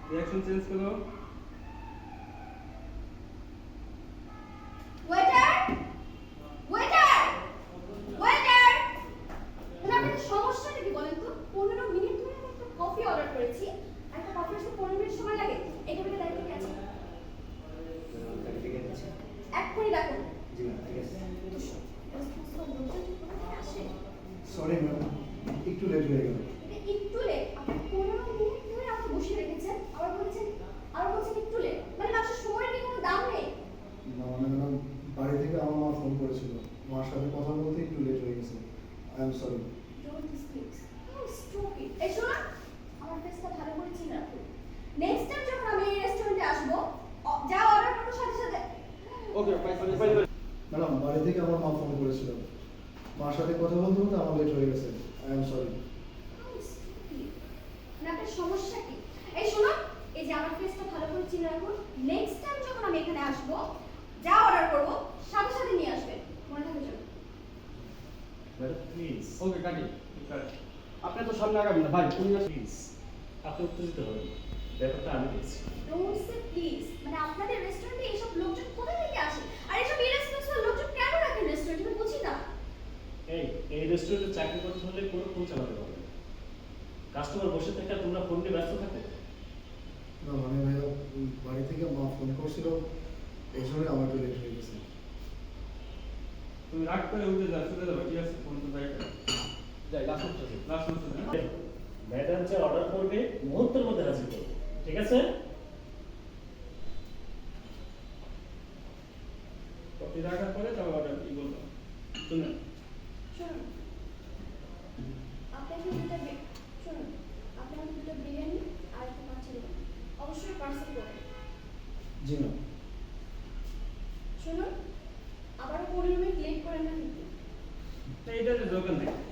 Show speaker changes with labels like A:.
A: Reaction change করো।
B: Waiter waiter waiter আপনাদের সমস্যাটা কি বলেন তো? 15 মিনিট ধরে আমি একটা কফি অর্ডার করেছি, আর একটা কফি আসতে 15 মিনিট সময় লাগে। এই টেবিলে দায়িত্ব কে আছে? এক্ষুনি ডাকুন।
C: জি ম্যাম, ঠিক আছে।
B: আসে
C: সরি ম্যাম, একটু লেট হয়ে গেল।
B: এটা একটু লেট? আপনি 15 মিনিট ধরে আমাকে বসিয়ে রেখেছেন, আবার বলছেন একটু লেট। মানে মানুষের সময়ের কি কোনো দাম নেই?
C: না মানে ম্যাডাম, বাড়ি থেকে আমার মা ফোন করেছিল, মার সাথে কথা বলতে একটু লেট হয়ে গেছে। I am sorry.
B: Don't speak. How stupid. এই শোনো, আমার ফেসটা ভালো করে চিনে রাখো। নেক্সট টাইম যখন আমি এই রেস্টুরেন্টে আসবো, যা অর্ডার করবো সাথে সাথে
A: ওকে,
C: ম্যাডাম, বাড়ি থেকে আমার মা ফোন করেছিল, মার সাথে কথা বলতে বলতে আমার লেট হয়ে গেছে। I am sorry.
B: How stupid. মানে আপনার সমস্যা কি? এই শোনো, এই যে আমার ফেসটা ভালো করে চিনে রাখুন। নেক্সট টাইম যখন আমি এখানে আসবো, যা অর্ডার করবো সাথে সাথে নিয়ে আসবেন। মনে থাকে যেন।
D: ম্যাডাম প্লিজ
A: ওকে কাটি। আপনি তো সামনে আগাবেন না ভাই, তুমি
D: প্লিজ আপনি উত্তেজিত হবেন, ব্যাপারটা আমি দেখছি।
B: Don't say please. মানে আপনাদের রেস্টুরেন্টে এইসব লোকজন কোথা থেকে আসে? আর এইসব ইরেসপন্সিবল লোকজন কেন রাখেন রেস্টুরেন্টে? আমি বুঝি না।
D: এই রেস্টুরেন্টে চাকরি করতে হলে কোনো ফোন চালাতে পারবে না। কাস্টমার বসে থেকে আর তোমরা ফোন নিয়ে ব্যস্ত থাকো।
C: না মানে ভাইয়া, বাড়ি থেকে মা ফোন করছিল, এই জন্যই আমার একটু লেট হয়ে গেছে।
A: তুমি রাগ করে উঠে যাও, চলে যাবে, ঠিক আছে? ফোন তো যাই
D: যাই লাস্ট হচ্ছে
A: লাস্ট হচ্ছে না।
D: ম্যাডাম যে অর্ডার করবে মুহূর্তের মধ্যে হাজির করবে, ঠিক আছে?
A: কপি রাখার পরে তারপর অর্ডার কি বলবো শুনুন।
B: শুনুন, আপনাকে দুটো শুনুন, আপনাকে দুটো বিরিয়ানি আর একটা মাছ দিন। অবশ্যই পার্সেল করবেন।
C: জি ম্যাম।
B: শুনুন, আবারও 15 মিনিট লেট করেন না কিন্তু।
A: এইটা যে দোকান থেকে